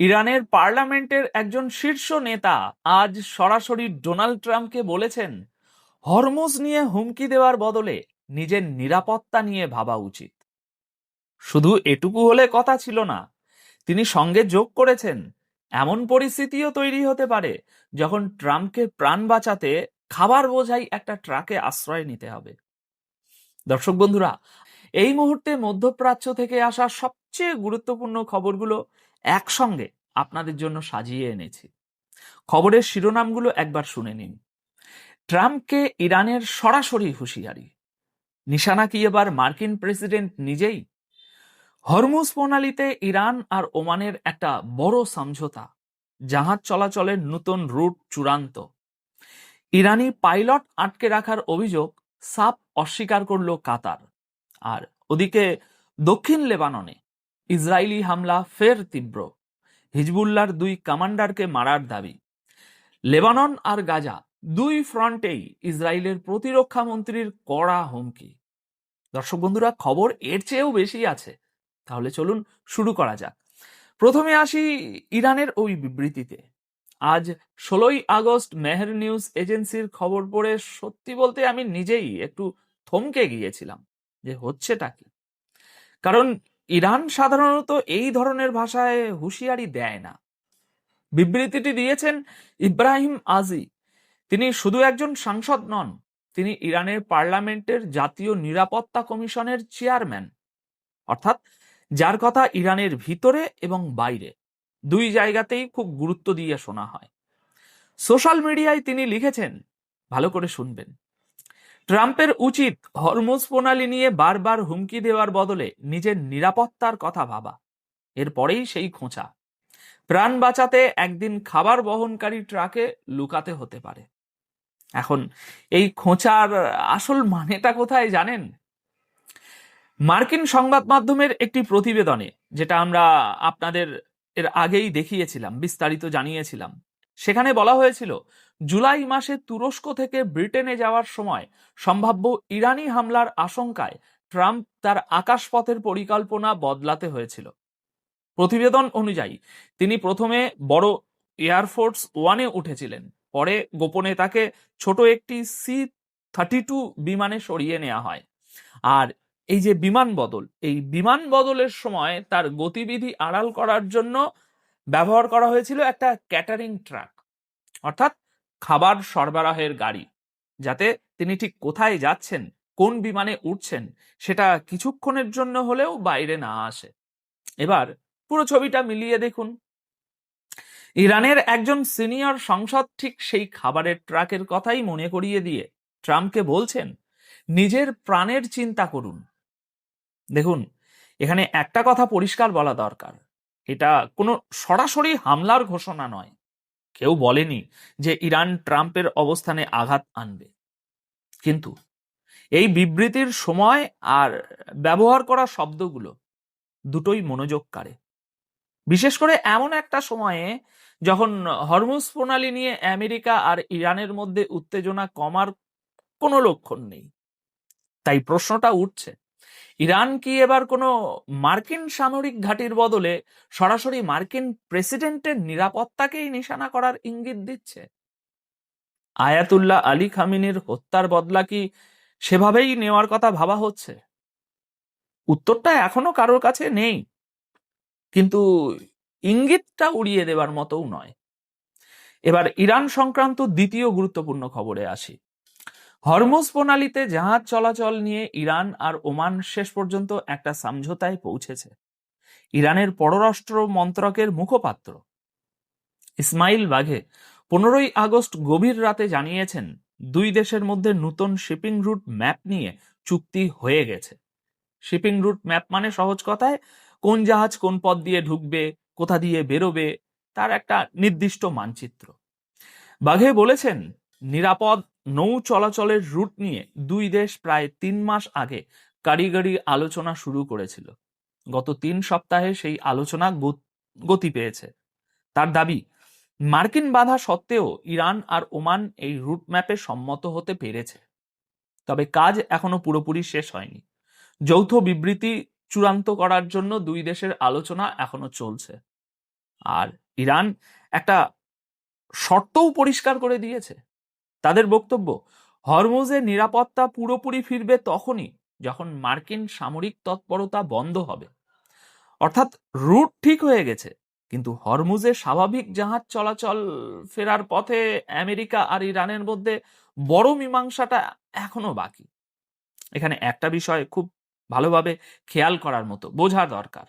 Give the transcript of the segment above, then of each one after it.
ইরানের পার্লামেন্টের একজন শীর্ষ নেতা আজ সরাসরি ডোনাল্ড ট্রাম্পকে বলেছেন, হরমুজ নিয়ে হুমকি দেওয়ার বদলে নিজের নিরাপত্তা নিয়ে ভাবা উচিত। শুধু এটুকু হলে কথা ছিল না, তিনি সঙ্গে যোগ করেছেন, এমন পরিস্থিতিও তৈরি হতে পারে যখন ট্রাম্পকে প্রাণ বাঁচাতে খাবার বোঝাই একটা ট্রাকে আশ্রয় নিতে হবে। দর্শক বন্ধুরা, এই মুহূর্তে মধ্যপ্রাচ্য থেকে আসা সবচেয়ে গুরুত্বপূর্ণ খবরগুলো একসঙ্গে আপনাদের জন্য সাজিয়ে এনেছি। খবরের শিরোনামগুলো একবার শুনে নিন। ট্রাম্পকে ইরানের সরাসরি হুঁশিয়ারি, নিশানা কি এবার মার্কিন প্রেসিডেন্ট নিজেই? হরমুজ প্রণালীতে ইরান আর ওমানের একটা বড় সমঝোতা, জাহাজ চলাচলের নতুন রুট চূড়ান্ত। ইরানি পাইলট আটকে রাখার অভিযোগ সাফ অস্বীকার করল কাতার। আর ওদিকে দক্ষিণ লেবাননে ইসরায়েলি হামলা ফের তীব্র, হিজবুল্লাহর 2 কমান্ডারকে মারার দাবি। লেবানন আর গাজা দুই ফ্রন্টেই ইসরায়েলের প্রতিরক্ষা মন্ত্রীর কড়া হুমকি। দর্শক বন্ধুরা, খবর এর চেয়েও বেশি আছে, তাহলে চলুন শুরু করা যাক। প্রথমে আসি ইরানের ওই বিবৃতিতে। আজ 16ই আগস্ট মেহের নিউজ এজেন্সির খবর পড়ে সত্যি বলতে আমি নিজেই একটু থমকে গিয়েছিলাম যে হচ্ছেটা কি। কারণ ইরান সাধারণত এই ধরনের ভাষায় হুঁশিয়ারি দেয় না। বিবৃতিটি দিয়েছেন ইব্রাহিম আজি। তিনি শুধু একজন সাংসদ নন, তিনি ইরানের পার্লামেন্টের জাতীয় নিরাপত্তা কমিশনের চেয়ারম্যান, অর্থাৎ যার কথা ইরানের ভিতরে এবং বাইরে দুই জায়গাতেই খুব গুরুত্ব দিয়ে শোনা হয়। সোশ্যাল মিডিয়ায় তিনি লিখেছেন, ভালো করে শুনবেন, ট্রাম্পের উচিত হরমুজ প্রণালী নিয়ে বারবার হুমকি দেওয়ার বদলে নিজের নিরাপত্তার কথা ভাবা। এরপরেই সেই খোঁচা, প্রাণ বাঁচাতে একদিন খাবার বহনকারী ট্রাকে লুকাতে হতে পারে। এখন এই খোঁচার আসল মানেটা কোথায় জানেন? মার্কিন সংবাদ মাধ্যমের একটি প্রতিবেদনে, যেটা আমরা আপনাদের এর আগেই দেখিয়েছিলাম, বিস্তারিত জানিয়েছিলাম, সেখানে বলা হয়েছিল জুলাই মাসে তুরস্ক থেকে ব্রিটেনে যাওয়ার সময় সম্ভাব্য ইরানি হামলার আশঙ্কায় ট্রাম্প তার আকাশপথের পরিকল্পনা বদলাতে হয়েছিল। প্রতিবেদন অনুযায়ী তিনি প্রথমে বড় এয়ারফোর্স ওয়ানে উঠেছিলেন, পরে গোপনে তাকে ছোট একটি C-32 বিমানে সরিয়ে নেওয়া হয়। আর এই যে বিমান বদল, এই বিমান বদলের সময় তার গতিবিধি আড়াল করার জন্য ব্যবহার করা হয়েছিল একটা ক্যাটারিং ট্রাক, অর্থাৎ খাবার সরবরাহের গাড়ি, যাতে তিনি ঠিক কোথায় যাচ্ছেন, কোন বিমানে উঠছেন, সেটা কিছুক্ষণের জন্য হলেও বাইরে না আসে। এবার পুরো ছবিটা মিলিয়ে দেখুন। ইরানের একজন সিনিয়র সংসদ ঠিক সেই খাবারের ট্রাকের কথাই মনে করিয়ে দিয়ে ট্রাম্পকে বলছেন, নিজের প্রাণের চিন্তা করুন। দেখুন, এখানে একটা কথা পরিষ্কার বলা দরকার, এটা কোনো সরাসরি হামলার ঘোষণা নয়। কেউ বলেনি যে ইরান ট্রাম্পের অবস্থানে আঘাত আনবে। কিন্তু এই বিবৃতির সময় আর ব্যবহার করা শব্দগুলো দুটোই মনোযোগ কাড়ে, বিশেষ করে এমন একটা সময়ে যখন হরমুজ প্রণালী নিয়ে আমেরিকা আর ইরানের মধ্যে উত্তেজনা কমার কোনো লক্ষণ নেই। তাই প্রশ্নটা উঠছে, ইরান কি এবার কোনো মার্কিন সামরিক ঘাঁটির বদলে সরাসরি মার্কিন প্রেসিডেন্টের নিরাপত্তাকেই নিশানা করার ইঙ্গিত দিচ্ছে? আয়াতুল্লাহ আলী খামেনির হত্যার বদলা কি সেভাবেই নেওয়ার কথা ভাবা হচ্ছে? উত্তরটা এখনো কারোর কাছে নেই, কিন্তু ইঙ্গিতটা উড়িয়ে দেবার মতও নয়। এবার ইরান সংক্রান্ত দ্বিতীয় গুরুত্বপূর্ণ খবরে আসি। হরমুজ প্রণালীতে জাহাজ চলাচল নিয়ে ইরান আর ওমান শেষ পর্যন্ত একটা সমঝোতায় পৌঁছেছে। ইরানের পররাষ্ট্র মন্ত্রকের মুখপাত্র ইসমাইল বাঘে 15ই আগস্ট গভীর রাতে জানিয়েছেন, দুই দেশের মধ্যে নতুন শিপিং রুট ম্যাপ নিয়ে চুক্তি হয়ে গেছে। শিপিং রুট ম্যাপ মানে সহজ কথায় কোন জাহাজ কোন পথ দিয়ে ঢুকবে, কোথা দিয়ে বেরোবে, তার একটা নির্দিষ্ট মানচিত্র। বাঘে বলেছেন, নিরাপদ নৌ চলাচলের রুট নিয়ে দুই দেশ প্রায় 3 মাস আগে কারিগরি আলোচনা শুরু করেছিল। গত 3 সপ্তাহে সেই আলোচনা গতি পেয়েছে। তার দাবি, মার্কিন বাধা সত্ত্বেও ইরান আর ওমান এই রুট ম্যাপে সম্মত হতে পেরেছে। তবে কাজ এখনো পুরোপুরি শেষ হয়নি। যৌথ বিবৃতি চূড়ান্ত করার জন্য দুই দেশের আলোচনা এখনো চলছে। আর ইরান একটা শর্তও পরিষ্কার করে দিয়েছে। তাদের বক্তব্য, হরমুজের নিরাপত্তা পুরোপুরি ফিরবে তখনই যখন মার্কিন সামরিক তৎপরতা বন্ধ হবে। অর্থাৎ রুট ঠিক হয়ে গেছে, কিন্তু হরমুজে স্বাভাবিক জাহাজ চলাচল ফেরার পথে আমেরিকা আর ইরানের মধ্যে বড় মীমাংসাটা এখনো বাকি। এখানে একটা বিষয় খুব ভালোভাবে খেয়াল করার মতো, বোঝা দরকার।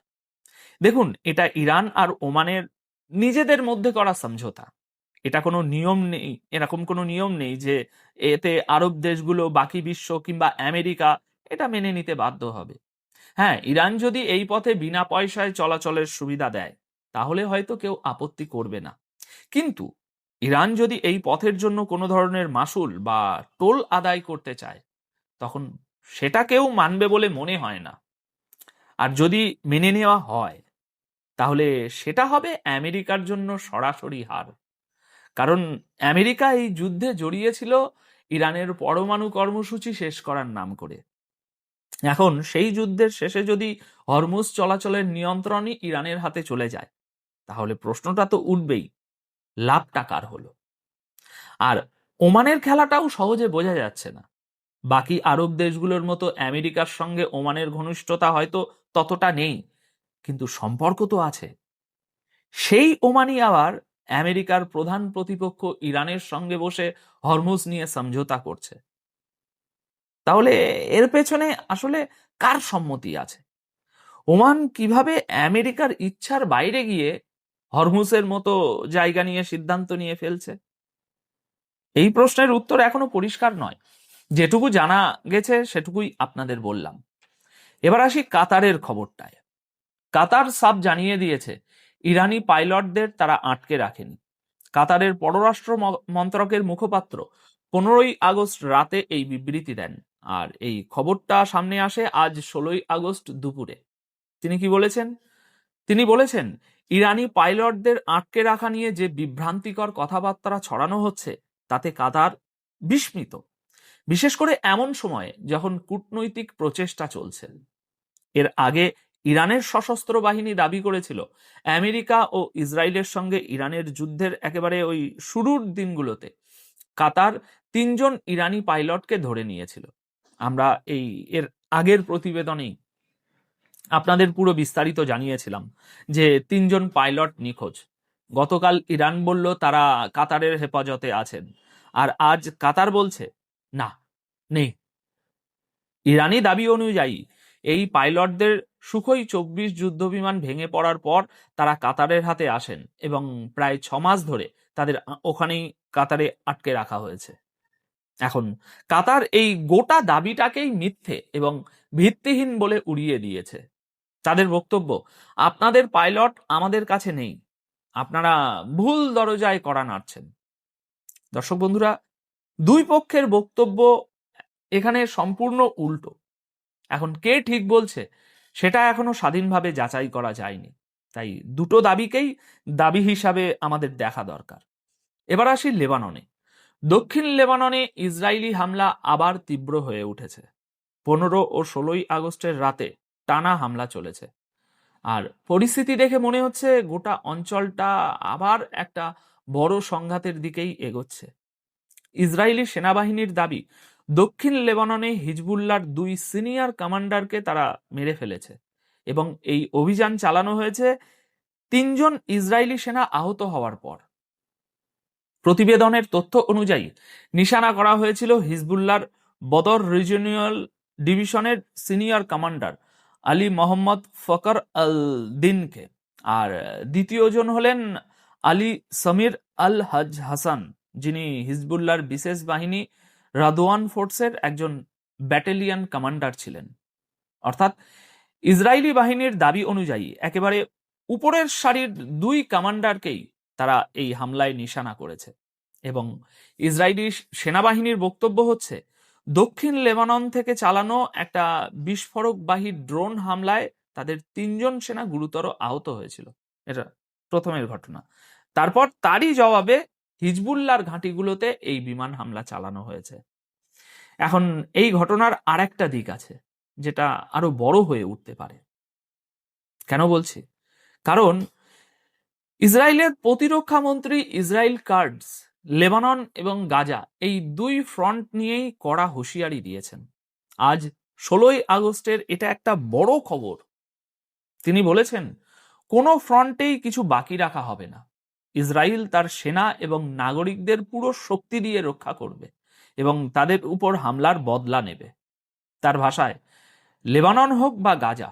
দেখুন, এটা ইরান আর ওমানের নিজেদের মধ্যে করা সমঝোতা। এটা কোনো নিয়ম নেই, এরকম কোনো নিয়ম নেই যে এতে আরব দেশগুলো, বাকি বিশ্ব কিংবা আমেরিকা এটা মেনে নিতে বাধ্য হবে। হ্যাঁ, ইরান যদি এই পথে বিনা পয়সায় চলাচলের সুবিধা দেয় তাহলে হয়তো কেউ আপত্তি করবে না, কিন্তু ইরান যদি এই পথের জন্য কোনো ধরনের মাসুল বা টোল আদায় করতে চায় তখন সেটা কেউ মানবে বলে মনে হয় না। আর যদি মেনে নেওয়া হয় তাহলে সেটা হবে আমেরিকার জন্য সরাসরি হার। কারণ আমেরিকা এই যুদ্ধে জড়িয়েছিল ইরানের পরমাণু কর্মসূচি শেষ করার নাম করে। এখন সেই যুদ্ধের শেষে যদি হরমুজ চলাচলের নিয়ন্ত্রণই ইরানের হাতে চলে যায় তাহলে প্রশ্নটা তো উঠবেই, লাভটা কার হলো? আর ওমানের খেলাটাও সহজে বোঝা যাচ্ছে না। বাকি আরব দেশগুলোর মতো আমেরিকার সঙ্গে ওমানের ঘনিষ্ঠতা হয়তো ততটা নেই, কিন্তু সম্পর্ক তো আছে। সেই ওমানই আবার আমেরিকার প্রধান প্রতিপক্ষ ইরানের সঙ্গে বসে হরমুজ নিয়ে সমঝোতা করছে। তাহলে এর পেছনে আসলে কার সম্মতি আছে? ওমান কিভাবে আমেরিকার ইচ্ছার বাইরে গিয়ে হরমুজের মতো জায়গা নিয়ে সিদ্ধান্ত নিয়ে ফেলছে? এই প্রশ্নের উত্তর এখনো পরিষ্কার নয়। যেটুকু জানা গেছে সেটুকুই আপনাদের বললাম। এবার আসি কাতারের খবরটায়। কাতার সাফ জানিয়ে দিয়েছে ইরানি পাইলটদের তারা আটকে রাখেনি। কাতারের পররাষ্ট্র মন্ত্রকের মুখপাত্র 15ই আগস্ট রাতে এই বিবৃতি দেন, আর এই খবরটা সামনে আসে আজ 16ই আগস্ট দুপুরে। তিনি কি বলেছেন? তিনি বলেছেন, ইরানি পাইলটদের আটকে রাখা নিয়ে যে বিভ্রান্তিকর কথাবার্তা ছড়ানো হচ্ছে তাতে কাতার বিস্মিত, বিশেষ করে এমন সময়ে যখন কূটনৈতিক প্রচেষ্টা চলছে। এর আগে ইরানের সশস্ত্র বাহিনী দাবি করেছিল আমেরিকা ও ইসরায়েলের সঙ্গে ইরানের যুদ্ধের একেবারে ওই শুরুর দিনগুলোতে কাতার 3জন ইরানি পাইলটকে ধরে নিয়েছিল। আমরা এর আগের প্রতিবেদনেই আপনাদের পুরো বিস্তারিত জানিয়েছিলাম যে 3জন পাইলট নিখোঁজ। গতকাল ইরান বলল তারা কাতারের হেফাজতে আছেন, আর আজ কাতার বলছে না, নেই। ইরানি দাবি অনুযায়ী এই পাইলটদের সুখোই 24 যুদ্ধবিমান ভেঙে পড়ার পর তারা কাতারের হাতে আসেন এবং প্রায় 6 মাস ধরে তাদের ওখানেই কাতারে আটকে রাখা হয়েছে। এখন কাতার এই গোটা দাবিটাকেই মিথ্যে এবং ভিত্তিহীন বলে উড়িয়ে দিয়েছে। তাদের বক্তব্য, আপনাদের পাইলট আমাদের কাছে নেই, আপনারা ভুল দরজায় কড়া নাড়ছেন। দর্শক বন্ধুরা, দুই পক্ষের বক্তব্য এখানে সম্পূর্ণ উল্টো। এখন কে ঠিক বলছে সেটা এখনো স্বাধীনভাবে যাচাই করা যায়নি, তাই দুটো দাবিকেই দাবি হিসাবে আমাদের দেখা দরকার। এবার আসি লেবাননে। দক্ষিণ লেবাননে ইসরায়েলি হামলা আবার তীব্র হয়ে উঠেছে। 15 ও 16ই আগস্টের রাতে টানা হামলা চলেছে, আর পরিস্থিতি দেখে মনে হচ্ছে গোটা অঞ্চলটা আবার একটা বড় সংঘাতের দিকেই এগোচ্ছে। ইসরায়েলি সেনাবাহিনীর দাবি, দক্ষিণ লেবাননে হিজবুল্লাহর 2 সিনিয়র কমান্ডারকে তারা মেরে ফেলেছে এবং এই অভিযান চালানো হয়েছে 3জন ইসরায়েলি সেনা আহত হওয়ার পর। প্রতিবেদনের তথ্য অনুযায়ী নিশানা করা হয়েছিল হিজবুল্লাহর বদর রিজিওনাল ডিভিশনের senior commander Ali Mohammad Fakhr Al দিনকে, আর দ্বিতীয়জন হলেন আলী সমীর আল হজ হাসান, যিনি হিজবুল্লাহর বিশেষ বাহিনী রাদওয়ান ফোর্সের একজন ব্যাটালিয়ন কমান্ডার ছিলেন। অর্থাৎ ইসরায়েলি বাহিনীর দাবি অনুযায়ী একেবারে উপরের সারির 2 কমান্ডারকেই তারা এই হামলায় নিশানা করেছে এবং ইসরায়েলি সেনাবাহিনীর বক্তব্য হচ্ছে দক্ষিণ লেবানন থেকে চালানো একটা বিস্ফোরকবাহী ড্রোন হামলায় তাদের 3জন সেনা গুরুতর আহত হয়েছিল। এটা প্রথমের ঘটনা। তারপর তারই জবাবে হিজবুল্লাহর ঘাঁটিগুলোতে এই বিমান হামলা চালানো হয়েছে। এখন এই ঘটনার আরেকটা দিক আছে যেটা আরো বড় হয়ে উঠতে পারে। কেন বলছি? কারণ ইসরায়েলের প্রতিরক্ষা মন্ত্রী ইসরায়েল কাটজ লেবানন এবং গাজা এই দুই ফ্রন্ট নিয়েই কড়া হুঁশিয়ারি দিয়েছেন। আজ 16ই আগস্টের এটা একটা বড় খবর। তিনি বলেছেন, কোনো ফ্রন্টেই কিছু বাকি রাখা হবে না। ইসরায়েল তার সেনা এবং নাগরিকদের পুরো শক্তি দিয়ে রক্ষা করবে এবং তাদের উপর হামলার বদলা নেবে। তার ভাষায়, লেবানন হোক বা গাজা,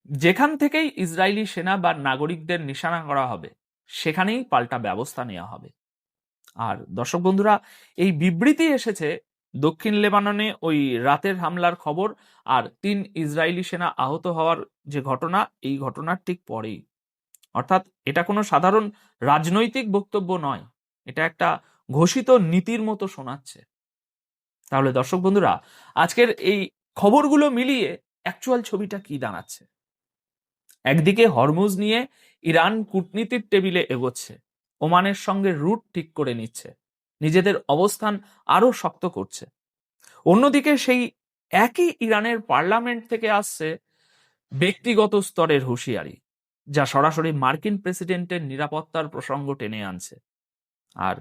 যেখান থেকেই ইসরায়েলি সেনা বা নাগরিকদের নিশানা করা হবে সেখানেই পাল্টা ব্যবস্থা নেওয়া হবে। আর দর্শক বন্ধুরা, এই বিবৃতি এসেছে দক্ষিণ লেবাননে ওই রাতের হামলার খবর আর 3 ইসরায়েলি সেনা আহত হওয়ার যে ঘটনা, এই ঘটনার ঠিক পরেই। অর্থাৎ এটা কোনো সাধারণ রাজনৈতিক বক্তব্য নয়, এটা একটা ঘোষিত নীতির মতো শোনাচ্ছে। তাহলে দর্শক বন্ধুরা, আজকের এই খবরগুলো মিলিয়ে অ্যাকচুয়াল ছবিটা কি দাঁড়াচ্ছে? একদিকে হরমুজ নিয়ে ইরান কূটনীতির টেবিলে এগোচ্ছে, ওমানের সঙ্গে রুট ঠিক করে নিচ্ছে, নিজেদের অবস্থান আরো শক্ত করছে। অন্যদিকে সেই একই ইরানের পার্লামেন্ট থেকে আসছে ব্যক্তিগত স্তরের হুঁশিয়ারি, যা সরাসরি মার্কিন প্রেসিডেন্টের নিরাপত্তার প্রসঙ্গ টেনে আনছে। আর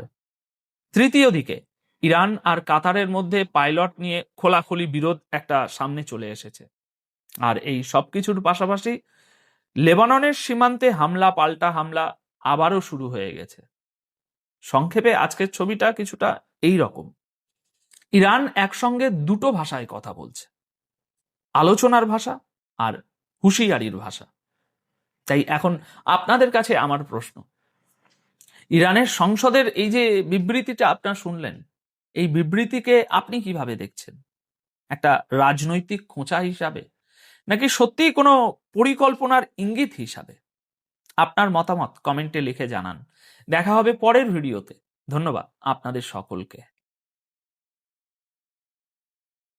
তৃতীয় দিকে ইরান আর কাতারের মধ্যে পাইলট নিয়ে খোলাখুলি বিরোধ একটা সামনে চলে এসেছে। আর এই সবকিছুর পাশাপাশি লেবাননের সীমান্তে হামলা পাল্টা হামলা আবারও শুরু হয়ে গেছে। সংক্ষেপে আজকের ছবিটা কিছুটা এই রকম। ইরান একসঙ্গে দুটো ভাষায় কথা বলছে, আলোচনার ভাষা আর হুঁশিয়ারির ভাষা। তাই এখন আপনাদের কাছে আমার প্রশ্ন, ইরানের সংসদের এই যে বিবৃতিটা আপনারা শুনলেন, এই বিবৃতিকে আপনি কিভাবে দেখছেন? একটা রাজনৈতিক খোঁচা হিসাবে, নাকি সত্যিই কোনো পরিকল্পনার ইঙ্গিত হিসাবে? আপনার মতামত কমেন্টে লিখে জানান। দেখা হবে পরের ভিডিওতে। ধন্যবাদ আপনাদের সকলকে।